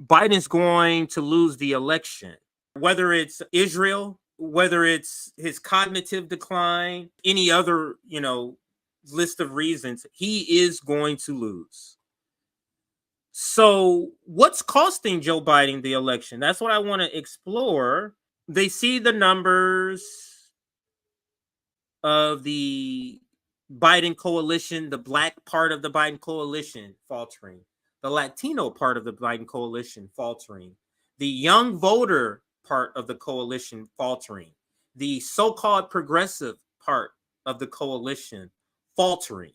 Biden's going to lose the election. Whether it's Israel, whether it's his cognitive decline, any other, list of reasons, he is going to lose. So what's costing Joe Biden the election? That's what I want to explore. They see the numbers of the Biden coalition, the black part of the Biden coalition faltering, the Latino part of the Biden coalition faltering, the young voter part of the coalition faltering, the so-called progressive part of the coalition faltering.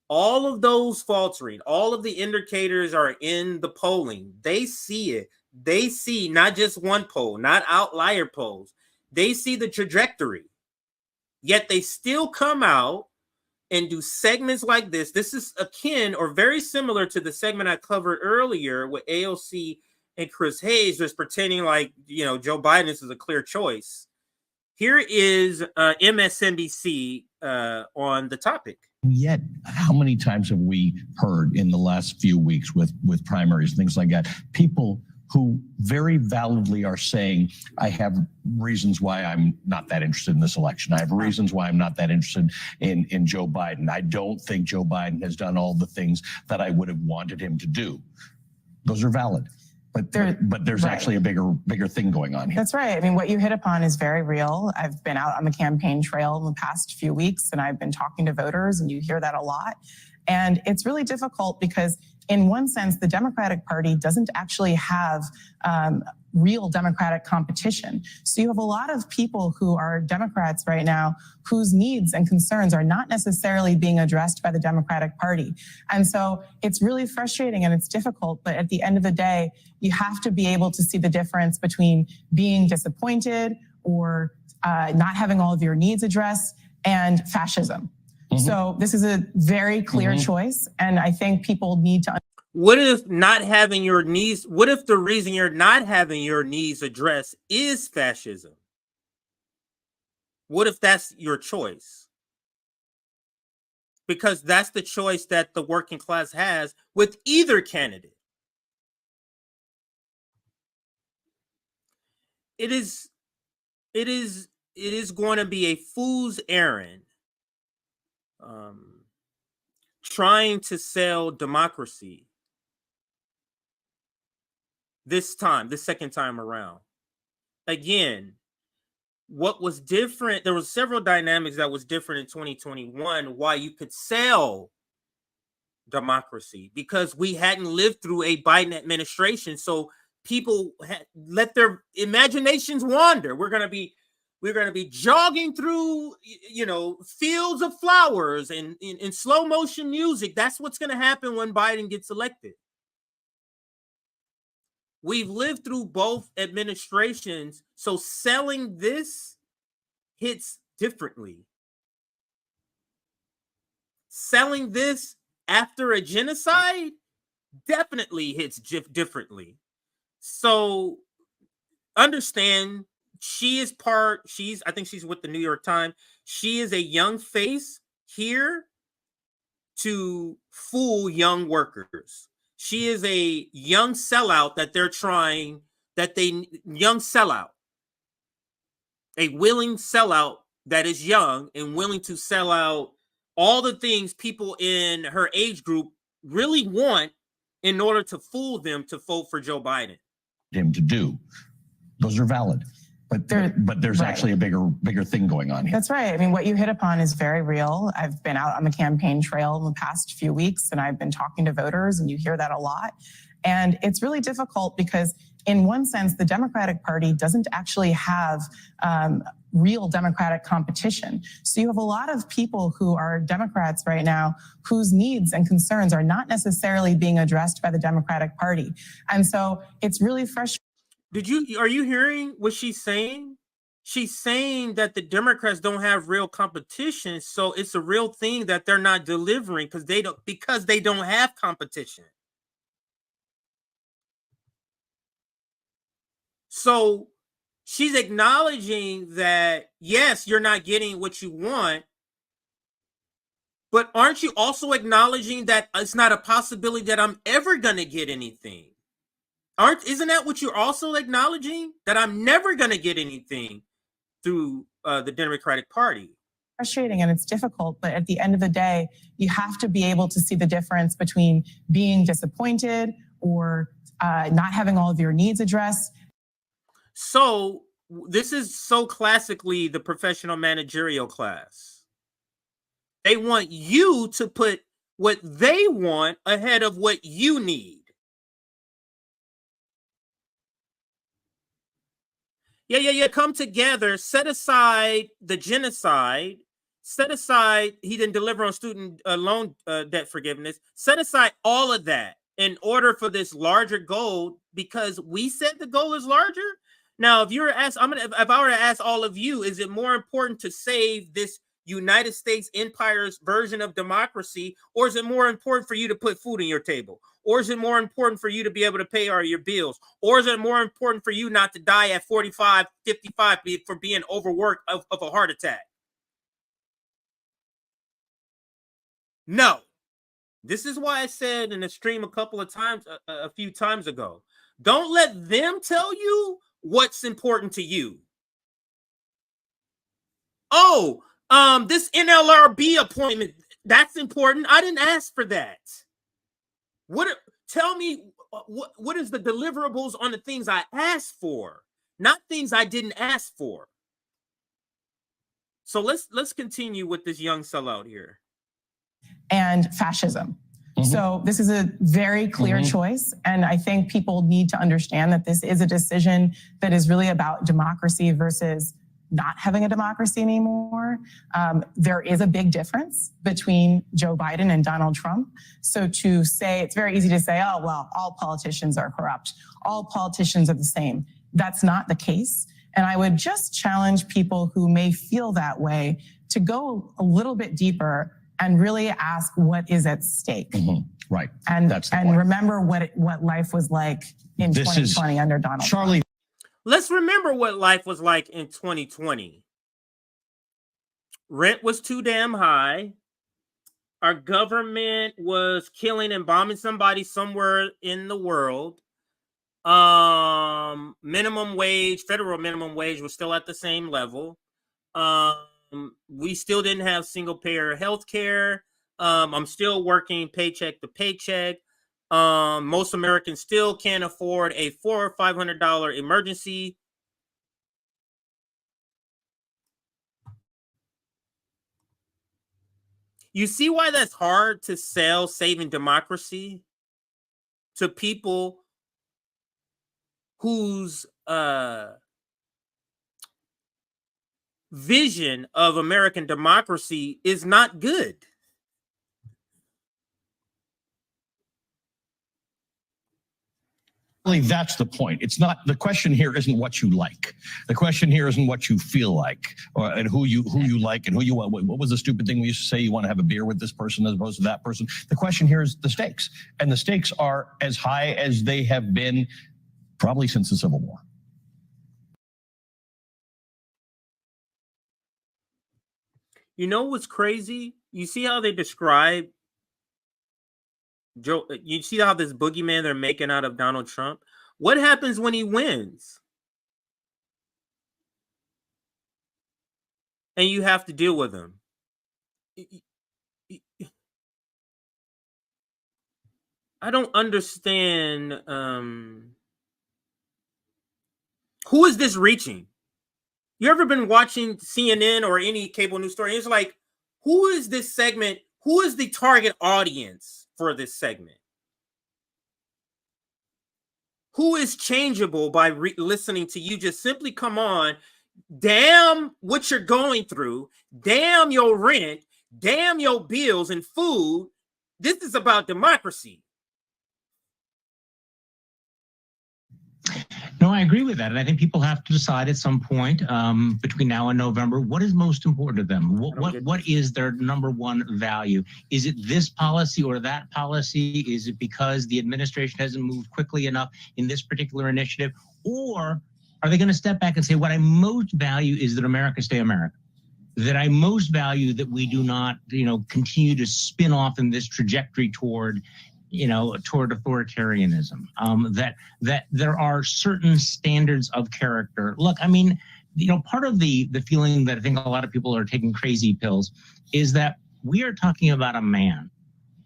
All of those faltering, all of the indicators are in the polling. They see it. They see not just one poll, not outlier polls. They see the trajectory. Yet they still come out and do segments like this. This is akin or very similar to the segment I covered earlier with AOC and Chris Hayes, just pretending like, Joe Biden is a clear choice. Here is MSNBC on the topic. Yet, how many times have we heard in the last few weeks with primaries, things like that, people who very validly are saying, I have reasons why I'm not that interested in this election. I have reasons why I'm not that interested in Joe Biden. I don't think Joe Biden has done all the things that I would have wanted him to do. Those are valid. But there's actually a bigger thing going on here. That's right. I mean, what you hit upon is very real. I've been out on the campaign trail in the past few weeks, and I've been talking to voters, and you hear that a lot. And it's really difficult because in one sense, the Democratic Party doesn't actually have real Democratic competition. So you have a lot of people who are Democrats right now whose needs and concerns are not necessarily being addressed by the Democratic Party. And so it's really frustrating and it's difficult, but at the end of the day, you have to be able to see the difference between being disappointed or not having all of your needs addressed and fascism. Mm-hmm. So this is a very clear choice, and I think people need to. What if not having your needs? What if the reason you're not having your needs addressed is fascism? What if that's your choice? Because that's the choice that the working class has with either candidate. It is going to be a fool's errand trying to sell democracy this second time around. Again, what was different, there was several dynamics that was different in 2021 why you could sell democracy, because we hadn't lived through a Biden administration. So people let their imaginations wander. We're going to be jogging through, fields of flowers and in slow motion music. That's what's going to happen when Biden gets elected. We've lived through both administrations, so selling this hits differently. Selling this after a genocide definitely hits differently. So understand, I think she's with the New York Times. She is a young face here to fool young workers. She is a young sellout young sellout, a willing sellout that is young and willing to sell out all the things people in her age group really want in order to fool them to vote for Joe Biden. Him to do. Those are valid. But there's actually a bigger thing going on here. That's right. I mean, what you hit upon is very real. I've been out on the campaign trail in the past few weeks, and I've been talking to voters, and you hear that a lot. And it's really difficult because in one sense, the Democratic Party doesn't actually have real Democratic competition. So you have a lot of people who are Democrats right now whose needs and concerns are not necessarily being addressed by the Democratic Party. And so it's really frustrating. Are you hearing what she's saying? She's saying that the Democrats don't have real competition, so it's a real thing that they're not delivering because they don't have competition. So she's acknowledging that, yes, you're not getting what you want, But aren't you also acknowledging that it's not a possibility that I'm ever going to get anything? Isn't that what you're also acknowledging? That I'm never going to get anything through the Democratic Party? Frustrating and it's difficult, but at the end of the day, you have to be able to see the difference between being disappointed or not having all of your needs addressed. So this is so classically the professional managerial class. They want you to put what they want ahead of what you need. Yeah. Come together, set aside the genocide, set aside he didn't deliver on student loan debt forgiveness, set aside all of that in order for this larger goal, because we said the goal is larger. Now, if I were to ask all of you, is it more important to save this United States empire's version of democracy, or is it more important for you to put food on your table? Or is it more important for you to be able to pay all your bills? Or is it more important for you not to die at 45, 55 for being overworked of a heart attack? No. This is why I said in the stream a few times ago, don't let them tell you what's important to you. Oh, this NLRB appointment, that's important. I didn't ask for that. Tell me what is the deliverables on the things I asked for, not things I didn't ask for. So let's continue with this young sellout here. And fascism. So this is a very clear choice. And I think people need to understand that this is a decision that is really about democracy versus not having a democracy anymore. There is a big difference between Joe Biden and Donald Trump. So to say, it's very easy to say, oh, well, all politicians are corrupt. All politicians are the same. That's not the case. And I would just challenge people who may feel that way to go a little bit deeper and really ask what is at stake. Right. And that's the point. Remember what life was like in 2020 under Donald Trump. Let's remember what life was like in 2020. Rent was too damn high. Our government was killing and bombing somebody somewhere in the world. Minimum wage, federal minimum wage was still at the same level. We still didn't have single payer health care. I'm still working paycheck to paycheck. Most Americans still can't afford a $400 or $500 emergency. You see why that's hard to sell saving democracy to people whose vision of American democracy is not good. That's the point. It's not, the question here isn't what you like. The question here isn't what you feel like, and who you like and who you want. What was the stupid thing we used to say? You want to have a beer with this person as opposed to that person. The question here is the stakes, and the stakes are as high as they have been probably since the Civil War. You know what's crazy? You see how they describe Joe, you see how this boogeyman they're making out of Donald Trump? What happens when he wins? And you have to deal with him. I don't understand. Who is this reaching? You ever been watching CNN or any cable news story? It's like, who is this segment? Who is the target audience for this segment? Who is changeable by listening to you just simply come on, damn what you're going through, damn your rent, damn your bills and food. This is about democracy. No, I agree with that. And I think people have to decide at some point between now and November, what is most important to them? What is their number one value? Is it this policy or that policy? Is it because the administration hasn't moved quickly enough in this particular initiative? Or are they going to step back and say, what I most value is that America stay America? that I most value that we do not, continue to spin off in this trajectory toward authoritarianism. That there are certain standards of character. Look, I mean, part of the feeling that I think a lot of people are taking crazy pills is that we are talking about a man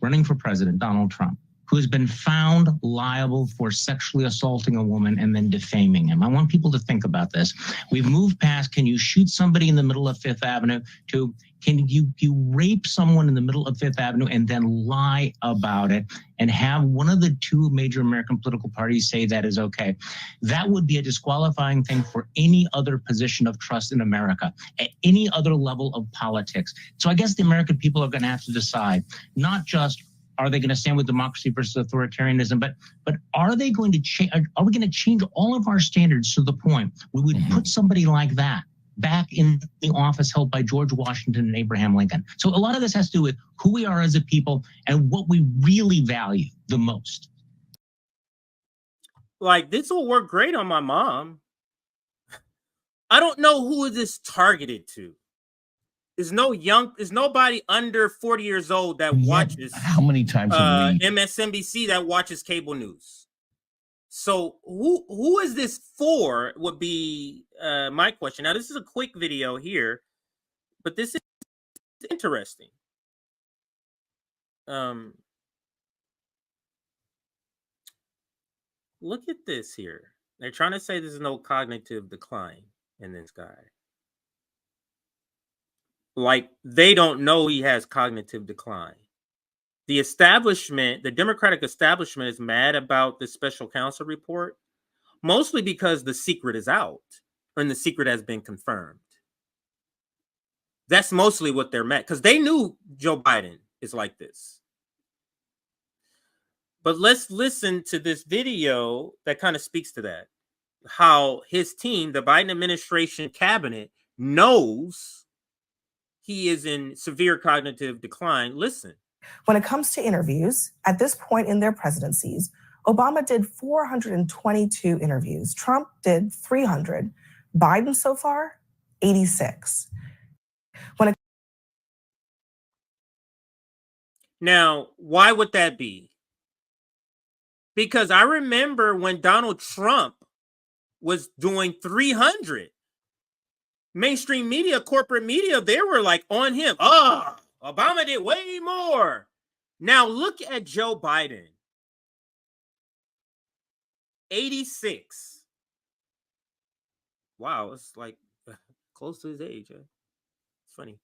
running for president, Donald Trump, who has been found liable for sexually assaulting a woman and then defaming him. I want people to think about this. We've moved past, can you shoot somebody in the middle of Fifth Avenue, to can you rape someone in the middle of Fifth Avenue and then lie about it and have one of the two major American political parties say that is okay? That would be a disqualifying thing for any other position of trust in America, at any other level of politics. So I guess the American people are going to have to decide, not just are they going to stand with democracy versus authoritarianism, but are they going to change? Are we going to change all of our standards to the point we would put somebody like that back in the office held by George Washington and Abraham Lincoln? So a lot of this has to do with who we are as a people and what we really value the most. Like, this will work great on my mom. I don't know who is this targeted to. There's nobody under 40 years old that watches. How many times have we MSNBC that watches cable news? So who is this for would be my question. Now, this is a quick video here, but this is interesting. Look at this here. They're trying to say there's no cognitive decline in this guy. Like, they don't know he has cognitive decline. The establishment, the Democratic establishment, is mad about the special counsel report, mostly because the secret is out and the secret has been confirmed. That's mostly what they're mad, because they knew Joe Biden is like this. But let's listen to this video that kind of speaks to that. How his team, the Biden administration cabinet, knows he is in severe cognitive decline. Listen. When it comes to interviews, at this point in their presidencies, Obama did 422 interviews. Trump did 300. Biden so far, 86. Now, why would that be? Because I remember when Donald Trump was doing 300. Mainstream media, corporate media, they were like on him. Oh, Obama did way more. Now look at Joe Biden. 86. Wow, it's like close to his age. It's funny.